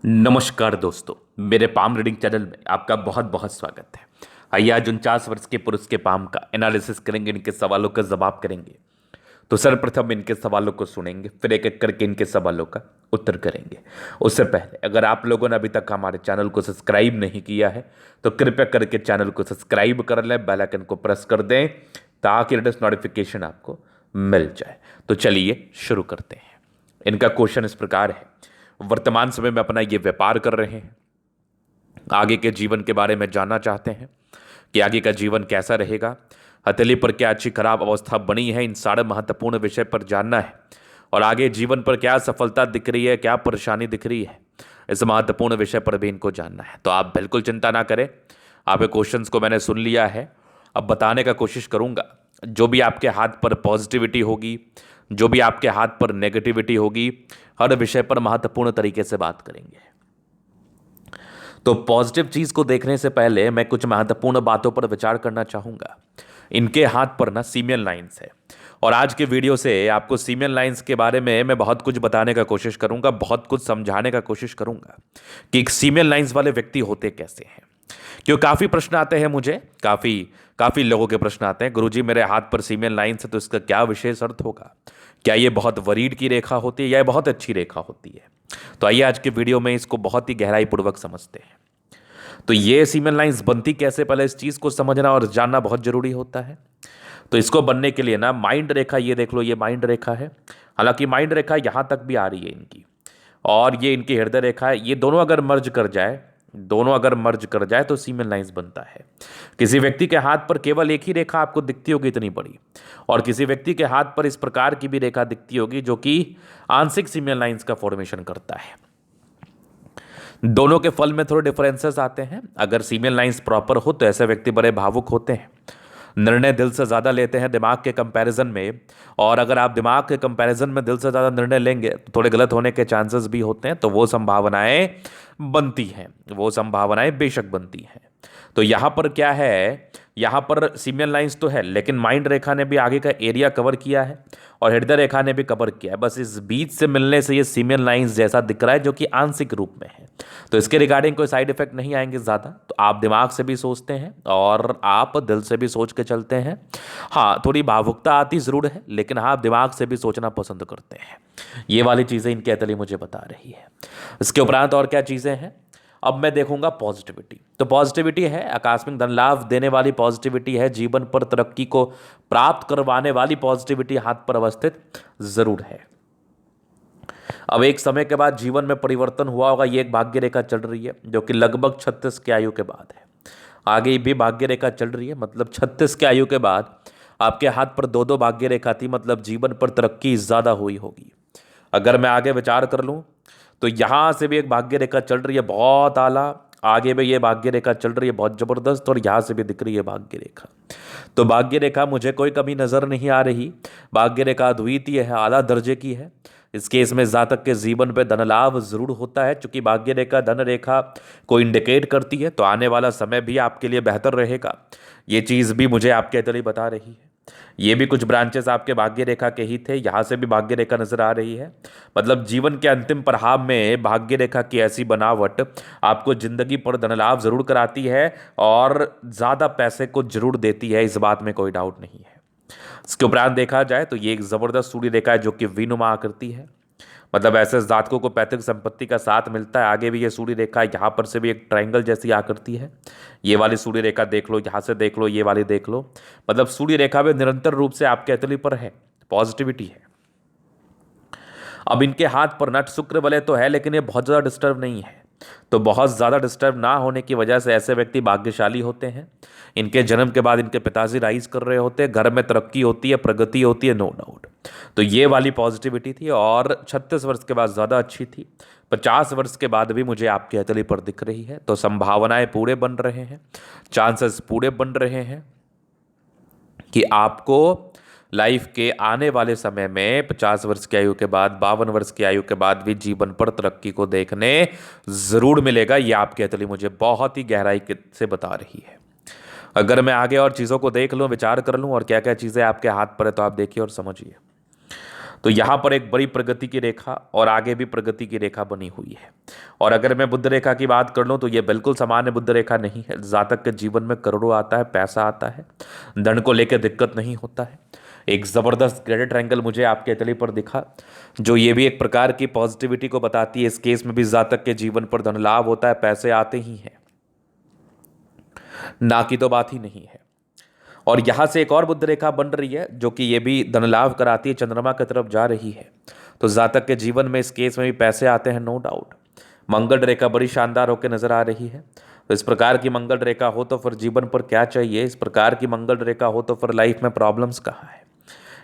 नमस्कार दोस्तों, मेरे पाम रीडिंग चैनल में आपका बहुत बहुत स्वागत है। आइए आज 49 वर्ष के पुरुष के पाम का एनालिसिस करेंगे, इनके सवालों का जवाब करेंगे। तो सर्वप्रथम इनके सवालों को सुनेंगे, फिर एक एक करके इनके सवालों का उत्तर करेंगे। उससे पहले अगर आप लोगों ने अभी तक हमारे चैनल को सब्सक्राइब नहीं किया है तो कृपया करके चैनल को सब्सक्राइब कर लें, बेल आइकन को प्रेस कर दें ताकि लेटेस्ट नोटिफिकेशन आपको मिल जाए। तो चलिए शुरू करते हैं। इनका क्वेश्चन इस प्रकार है, वर्तमान समय में अपना ये व्यापार कर रहे हैं, आगे के जीवन के बारे में जानना चाहते हैं कि आगे का जीवन कैसा रहेगा, हथेली पर क्या अच्छी खराब अवस्था बनी है, इन सारे महत्वपूर्ण विषय पर जानना है। और आगे जीवन पर क्या सफलता दिख रही है, क्या परेशानी दिख रही है, इस महत्वपूर्ण विषय पर भी इनको जानना है। तो आप बिल्कुल चिंता ना करें, आपके क्वेश्चंस को मैंने सुन लिया है। अब बताने का कोशिश करूंगा, जो भी आपके हाथ पर पॉजिटिविटी होगी, जो भी आपके हाथ पर नेगेटिविटी होगी, हर विषय पर महत्वपूर्ण तरीके से बात करेंगे। तो पॉजिटिव चीज को देखने से पहले मैं कुछ महत्वपूर्ण बातों पर विचार करना चाहूंगा। इनके हाथ पर ना सीमियन लाइंस है, और आज के वीडियो से आपको सीमियन लाइंस के बारे में मैं बहुत कुछ बताने का कोशिश करूंगा, बहुत कुछ समझाने का कोशिश करूंगा कि एक सीमियन लाइंस वाले व्यक्ति होते कैसे हैं। क्यों काफी प्रश्न आते हैं मुझे, काफी काफी लोगों के प्रश्न आते हैं, गुरुजी मेरे हाथ पर सीमियन लाइंस है तो इसका क्या विशेष अर्थ होगा, क्या ये बहुत वरीड की रेखा होती है या ये बहुत अच्छी रेखा होती है। तो आइए आज के वीडियो में इसको बहुत ही गहराई पूर्वक समझते हैं। तो ये सीमेन लाइंस बनती कैसे, पहले इस चीज को समझना और जानना बहुत जरूरी होता है। तो इसको बनने के लिए ना माइंड रेखा, ये देख लो, ये माइंड रेखा है। हालांकि माइंड रेखा यहां तक भी आ रही है इनकी, और ये इनकी हृदय रेखा है। ये दोनों अगर मर्ज कर जाए, दोनों अगर मर्ज कर जाए तो सीमेन लाइंस बनता है। किसी व्यक्ति के हाथ पर केवल एक ही रेखा आपको दिखती होगी इतनी बड़ी, और किसी व्यक्ति के हाथ पर इस प्रकार की भी रेखा दिखती होगी जो कि आंशिक सीमेन लाइंस का फॉर्मेशन करता है। दोनों के फल में थोड़े डिफरेंसेस आते हैं। अगर सीमेन लाइंस प्रॉपर हो तो ऐसे व्यक्ति बड़े भावुक होते हैं, निर्णय दिल से ज़्यादा लेते हैं दिमाग के कंपैरिजन में। और अगर आप दिमाग के कंपैरिजन में दिल से ज़्यादा निर्णय लेंगे तो थोड़े गलत होने के चांसेस भी होते हैं। तो वो संभावनाएं बनती हैं, वो संभावनाएं बेशक बनती हैं। तो यहाँ पर क्या है, यहाँ पर सीमियन लाइंस तो है, लेकिन माइंड रेखा ने भी आगे का एरिया कवर किया है और हृदय रेखा ने भी कवर किया है। बस इस बीच से मिलने से ये सीमियन लाइंस जैसा दिख रहा है, जो कि आंशिक रूप में है। तो इसके रिगार्डिंग कोई साइड इफेक्ट नहीं आएंगे ज़्यादा। तो आप दिमाग से भी सोचते हैं और आप दिल से भी सोच के चलते हैं। हाँ, थोड़ी भावुकता आती ज़रूर है, लेकिन आप दिमाग से भी सोचना पसंद करते हैं। ये वाली चीज़ें इनकी अतली मुझे बता रही है। इसके उपरांत और क्या चीज़ें हैं, अब मैं देखूंगा पॉजिटिविटी। तो पॉजिटिविटी है आकस्मिक धन लाभ देने वाली पॉजिटिविटी है, जीवन पर तरक्की को प्राप्त करवाने वाली पॉजिटिविटी हाथ पर अवस्थित जरूर है। अब एक समय के बाद जीवन में परिवर्तन हुआ होगा, ये एक भाग्य रेखा चल रही है जो कि लगभग 36 की आयु के बाद है। आगे भी भाग्य रेखा चल रही है, मतलब 36 की आयु के बाद आपके हाथ पर दो दो भाग्य रेखा थी, मतलब जीवन पर तरक्की ज्यादा हुई होगी। अगर मैं आगे विचार कर लूं तो यहां से भी एक भाग्य रेखा चल रही है बहुत आला, आगे भी ये भाग्य रेखा चल रही है बहुत जबरदस्त, और यहां से भी दिख रही है भाग्य रेखा। तो भाग्य रेखा मुझे कोई कमी नजर नहीं आ रही। भाग्य रेखा अद्वितीय है, आला दर्जे की है। इस केस में जातक के जीवन पे धन लाभ जरूर होता है, क्योंकि भाग्य रेखा धन रेखा को इंडिकेट करती है। तो आने वाला समय भी आपके लिए बेहतर रहेगा, ये चीज भी मुझे आपके अतली बता रही है। ये भी कुछ ब्रांचेस आपके भाग्य रेखा के ही थे, यहां से भी भाग्य रेखा नजर आ रही है। मतलब जीवन के अंतिम पड़ाव में भाग्य रेखा की ऐसी बनावट आपको जिंदगी पर धन लाभ जरूर कराती है और ज्यादा पैसे को जरूर देती है, इस बात में कोई डाउट नहीं है। इसके उपरांत देखा जाए तो ये एक जबरदस्त सूर्य रेखा है जो कि विनुमा आकृति है। मतलब ऐसे जातकों को पैतृक संपत्ति का साथ मिलता है। आगे भी ये सूर्य रेखा है, यहाँ पर से भी एक ट्रायंगल जैसी आकृति है। ये वाली सूर्य रेखा देख लो, यहाँ से देख लो, ये वाली देख लो। मतलब सूर्य रेखा में निरंतर रूप से आपके अतली पर है, पॉजिटिविटी है। अब इनके हाथ पर नट शुक्र वलय तो है, लेकिन ये बहुत ज़्यादा डिस्टर्ब नहीं है। तो बहुत ज़्यादा डिस्टर्ब ना होने की वजह से ऐसे व्यक्ति भाग्यशाली होते हैं। इनके जन्म के बाद इनके पिताजी राइज कर रहे होते हैं, घर में तरक्की होती है, प्रगति होती है, नो डाउट। तो ये वाली पॉजिटिविटी थी, और 36 वर्ष के बाद ज़्यादा अच्छी थी। 50 वर्ष के बाद भी मुझे आपकी हथेली पर दिख रही है। तो संभावनाएं पूरे बन रहे हैं, चांसेस पूरे बन रहे हैं कि आपको लाइफ के आने वाले समय में 50 वर्ष की आयु के बाद, 52 वर्ष की आयु के बाद भी जीवन पर तरक्की को देखने जरूर मिलेगा। ये आपकी अतली मुझे बहुत ही गहराई से बता रही है। अगर मैं आगे और चीज़ों को देख लूँ, विचार कर लूँ और क्या क्या चीज़ें आपके हाथ पर है, तो आप देखिए और समझिए। तो यहाँ पर एक बड़ी प्रगति की रेखा और आगे भी प्रगति की रेखा बनी हुई है। और अगर मैं बुध रेखा की बात कर लूँ तो ये बिल्कुल सामान्य बुध रेखा नहीं है। जातक के जीवन में करोड़ों आता है, पैसा आता है, धन को लेकर दिक्कत नहीं होता है। एक ज़बरदस्त ग्रेडेड ट्रायंगल मुझे आपके इटली पर दिखा, जो ये भी एक प्रकार की पॉजिटिविटी को बताती है। इस केस में भी जातक के जीवन पर धन लाभ होता है, पैसे आते ही हैं, ना की तो बात ही नहीं है। और यहां से एक और बुध रेखा बन रही है जो कि ये भी धन लाभ कराती है, चंद्रमा की तरफ जा रही है। तो जातक के जीवन में इस केस में भी पैसे आते हैं, नो डाउट। मंगल रेखा बड़ी शानदार होकर नजर आ रही है। तो इस प्रकार की मंगल रेखा हो तो फिर जीवन पर क्या चाहिए, इस प्रकार की मंगल रेखा हो तो फिर लाइफ में प्रॉब्लम्स कहाँ है।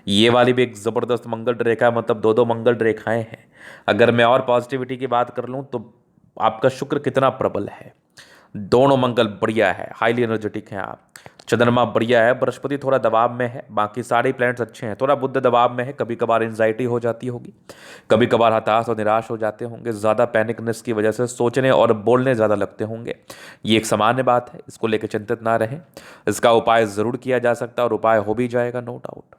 ये वाली भी एक जबरदस्त मंगल रेखा, मतलब दो दो मंगल रेखाएं हैं। अगर मैं और पॉजिटिविटी की बात कर लूँ तो आपका शुक्र कितना प्रबल है, दोनों मंगल बढ़िया है, हाईली एनर्जेटिक हैं आप। चंद्रमा बढ़िया है, बृहस्पति थोड़ा दबाव में है, बाकी सारे प्लैनेट्स अच्छे हैं। थोड़ा बुध दबाव में है, कभी कभार एंजाइटी हो जाती होगी, कभी कभार हताश और निराश हो जाते होंगे, ज़्यादा पैनिकनेस की वजह से सोचने और बोलने ज़्यादा लगते होंगे। ये एक सामान्य बात है, इसको लेकर चिंतित ना रहें। इसका उपाय ज़रूर किया जा सकता है और उपाय हो भी जाएगा, नो डाउट।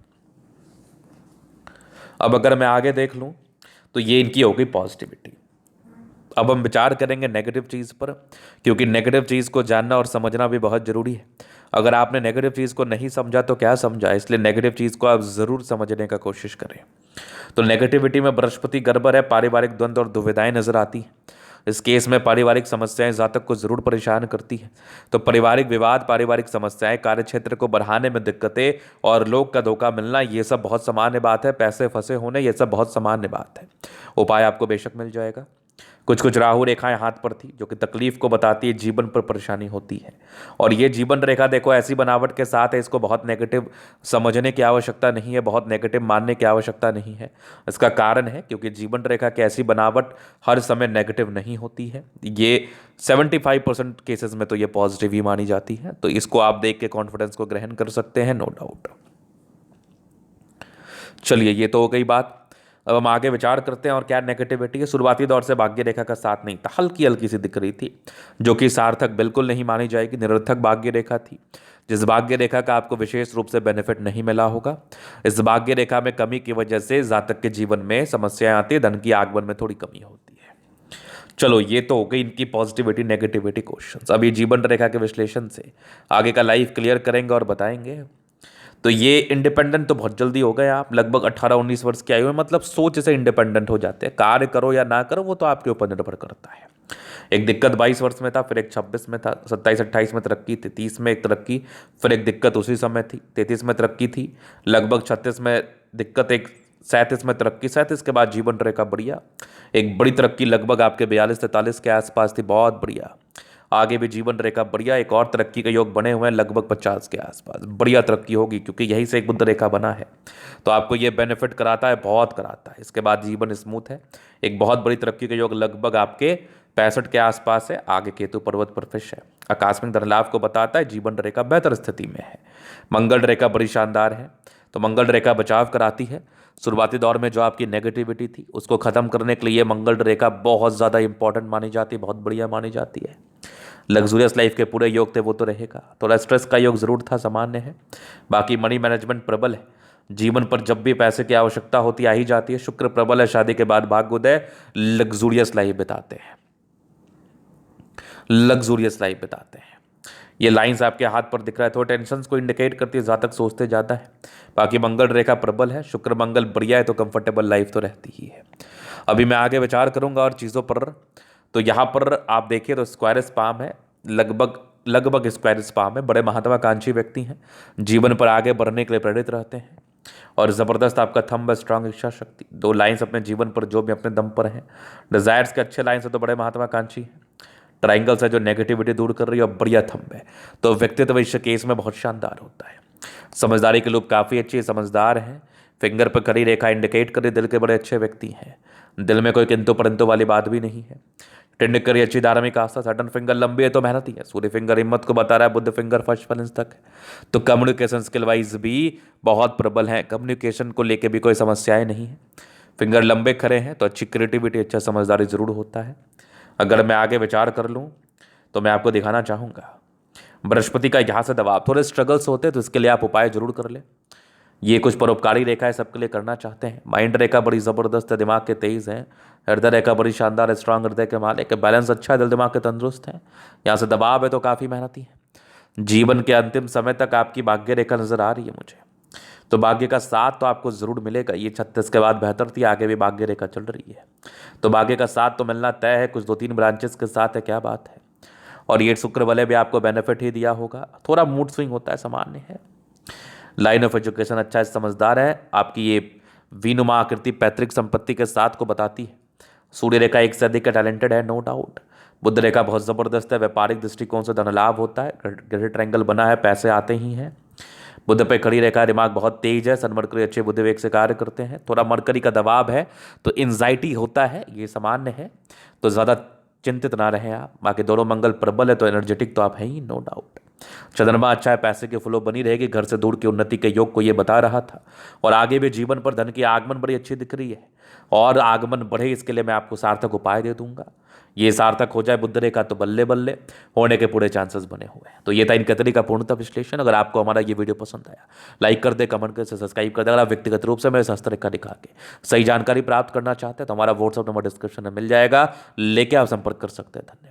अब अगर मैं आगे देख लूँ तो ये इनकी होगी पॉजिटिविटी। अब हम विचार करेंगे नेगेटिव चीज़ पर, क्योंकि नेगेटिव चीज़ को जानना और समझना भी बहुत ज़रूरी है। अगर आपने नेगेटिव चीज़ को नहीं समझा तो क्या समझा, इसलिए नेगेटिव चीज़ को आप ज़रूर समझने का कोशिश करें। तो नेगेटिविटी में बृहस्पति गड़बड़ है, पारिवारिक द्वंद्व और दुविधाएं नजर आती हैं। इस केस में पारिवारिक समस्याएं जातक को जरूर परेशान करती हैं। तो पारिवारिक विवाद, पारिवारिक समस्याएं, कार्यक्षेत्र को बढ़ाने में दिक्कतें और लोग का धोखा मिलना, ये सब बहुत सामान्य बात है। पैसे फंसे होने, ये सब बहुत सामान्य बात है। उपाय आपको बेशक मिल जाएगा। कुछ कुछ राहु रेखाएं हाथ पर थी जो कि तकलीफ को बताती है, जीवन पर परेशानी होती है। और ये जीवन रेखा देखो ऐसी बनावट के साथ है, इसको बहुत नेगेटिव समझने की आवश्यकता नहीं है, बहुत नेगेटिव मानने की आवश्यकता नहीं है। इसका कारण है क्योंकि जीवन रेखा की ऐसी बनावट हर समय नेगेटिव नहीं होती है। ये 75% केसेस में तो ये पॉजिटिव ही मानी जाती है। तो इसको आप देख के कॉन्फिडेंस को ग्रहण कर सकते हैं, नो डाउट। चलिए, ये तो हो गई बात। अब हम आगे विचार करते हैं और क्या नेगेटिविटी है। शुरुआती दौर से भाग्य रेखा का साथ नहीं था, हल्की हल्की सी दिख रही थी, जो कि सार्थक बिल्कुल नहीं मानी जाएगी, निरर्थक भाग्य रेखा थी। जिस भाग्य रेखा का आपको विशेष रूप से बेनिफिट नहीं मिला होगा, इस भाग्य रेखा में कमी की वजह से जातक के जीवन में समस्याएं आती है, धन की आगमन में थोड़ी कमी होती है। चलो, ये तो हो गई इनकी पॉजिटिविटी नेगेटिविटी क्वेश्चंस। अब ये जीवन रेखा के विश्लेषण से आगे का लाइफ क्लियर करेंगे और बताएंगे। तो ये इंडिपेंडेंट तो बहुत जल्दी हो गए आप, लगभग 18-19 वर्ष की आयु में, मतलब सोच से इंडिपेंडेंट हो जाते हैं। कार्य करो या ना करो वो तो आपके ऊपर निर्भर करता है। एक दिक्कत 22 वर्ष में था, फिर एक 26 में था, 27-28 में तरक्की थी, 30 में एक तरक्की, फिर एक दिक्कत उसी समय थी, 33 में तरक्की थी, लगभग 36 में दिक्कत, एक 37 में तरक्की, 37 के बाद जीवन रेखा बढ़िया, एक बड़ी तरक्की लगभग आपके 42-43 के आसपास थी, बहुत बढ़िया। आगे भी जीवन रेखा बढ़िया, एक और तरक्की के योग बने हुए हैं लगभग 50 के आसपास, बढ़िया तरक्की होगी क्योंकि यहीं से एक बुध रेखा बना है। तो आपको ये बेनिफिट कराता है, बहुत कराता है। इसके बाद जीवन स्मूथ है, एक बहुत बड़ी तरक्की के योग लगभग आपके 65 के आसपास है। आगे केतु पर्वत पर फिश है, आकस्मिक धन लाभ को बताता है। जीवन रेखा बेहतर स्थिति में है, मंगल रेखा बड़ी शानदार है। तो मंगल रेखा बचाव कराती है। शुरुआती दौर में जो आपकी नेगेटिविटी थी उसको खत्म करने के लिए मंगल रेखा बहुत ज़्यादा इंपॉर्टेंट मानी जाती है, बहुत बढ़िया मानी जाती है। लग्जूरियस लाइफ के पूरे योग थे वो तो रहेगा, थोड़ा स्ट्रेस का योग जरूर था, सामान्य है। बाकी मनी मैनेजमेंट प्रबल है, जीवन पर जब भी पैसे की आवश्यकता होती आ ही जाती है। शुक्र प्रबल है, शादी के बाद भाग्योदय, लग्जूरियस लाइफ बिताते हैं, लग्जूरियस लाइफ बिताते हैं। ये लाइंस आपके हाथ पर दिख रहा है, थोड़ा टेंशन को इंडिकेट करती है, जातक सोचते ज़्यादा है। बाकी मंगल रेखा प्रबल है, शुक्र मंगल बढ़िया है, तो कंफर्टेबल लाइफ तो रहती ही है। अभी मैं आगे विचार करूंगा और चीज़ों पर। तो यहाँ पर आप देखिए तो स्क्वायर स्पाम है, लगभग स्क्वायर स्पाम है, बड़े महत्वाकांक्षी व्यक्ति हैं, जीवन पर आगे बढ़ने के लिए प्रेरित रहते हैं और ज़बरदस्त आपका थंब है, स्ट्रांग इच्छा शक्ति। दो लाइन्स अपने जीवन पर जो भी अपने दम पर हैं, डिजायर्स के अच्छे लाइन्स है, तो बड़े महत्वाकांक्षी हैं। ट्राइंगल्स है जो नेगेटिविटी दूर कर रही है और बढ़िया थंब है, तो व्यक्तित्व इस केस में बहुत शानदार होता है। समझदारी के लोग काफ़ी अच्छे समझदार हैं। फिंगर पर खड़ी रेखा इंडिकेट कर रही दिल के बड़े अच्छे व्यक्ति हैं, दिल में कोई किंतु परंतु वाली बात भी नहीं है। टिंड करी अच्छी धार्मिक आस्था, सटन फिंगर लंबी है तो मेहनती है, सूर्य फिंगर हिम्मत को बता रहा है, बुद्ध फिंगर फर्स्ट फैलेंस तक है। तो कम्युनिकेशन स्किल वाइज भी बहुत प्रबल है, कम्युनिकेशन को लेके भी कोई समस्याएं नहीं है। फिंगर लंबे खड़े हैं तो अच्छी क्रिएटिविटी, अच्छा समझदारी जरूर होता है। अगर मैं आगे विचार कर लूँ तो मैं आपको दिखाना चाहूँगा बृहस्पति का यहाँ से दबाव, थोड़े स्ट्रगल्स होते हैं तो इसके लिए आप उपाय जरूर कर ले। ये कुछ परोपकारी रेखाएं सबके लिए करना चाहते हैं। माइंड रेखा बड़ी ज़बरदस्त है, दिमाग के तेज हैं। हृदय रेखा बड़ी शानदार है, स्ट्रांग हृदय के मालिक है, बैलेंस अच्छा है, दिल दिमाग के तंदुरुस्त हैं। यहाँ से दबाव है तो काफ़ी मेहनती है। जीवन के अंतिम समय तक आपकी भाग्य रेखा नजर आ रही है मुझे। तो भाग्य का साथ तो आपको जरूर मिलेगा। ये 36 के बाद बेहतर थी, आगे भी भाग्य रेखा चल रही है, तो भाग्य का साथ तो मिलना तय है। कुछ 2-3 ब्रांचेस के साथ है, क्या बात है। और ये शुक्र वाले भी आपको बेनिफिट ही दिया होगा। थोड़ा मूड स्विंग होता है, सामान्य है। लाइन ऑफ एजुकेशन अच्छा है, समझदार है। आपकी ये विनुमा आकृति पैतृक संपत्ति के साथ को बताती है। सूर्य रेखा एक से अधिक का टैलेंटेड है, नो डाउट। बुध रेखा बहुत ज़बरदस्त है, व्यापारिक दृष्टिकोण से धन लाभ होता है, ग्रेट ट्रायंगल बना है, पैसे आते ही हैं। बुध पे खड़ी रेखा, दिमाग बहुत तेज है, सन मरकरी अच्छे बुध वेग से कार्य करते हैं। थोड़ा मरकरी का दबाव है तो एंजाइटी होता है, ये सामान्य है, तो ज़्यादा चिंतित ना रहे आप। बाकी दोनों मंगल प्रबल है तो एनर्जेटिक तो आप हैं ही, नो डाउट। चंद्रमा अच्छा है, पैसे की फ्लो बनी रहेगी, घर से दूर की उन्नति के योग को ये बता रहा था। और आगे भी जीवन पर धन की आगमन बड़ी अच्छी दिख रही है, और आगमन बढ़े इसके लिए मैं आपको सार्थक उपाय दे दूंगा। ये सार्थक हो जाए बुध रेखा तो बल्ले बल्ले होने के पूरे चांसेस बने हुए हैं। तो ये था इन कतरी का पूर्णतः विश्लेषण। अगर आपको हमारा ये वीडियो पसंद आया, लाइक कर दे, कमेंट कर, सब्सक्राइब कर दे। अगर आप व्यक्तिगत रूप से मेरे शास्त्र रेखा दिखा के सही जानकारी प्राप्त करना चाहते हैं तो हमारा व्हाट्सअप नंबर डिस्क्रिप्शन में मिल जाएगा, लेके आप संपर्क कर सकते हैं। धन्यवाद।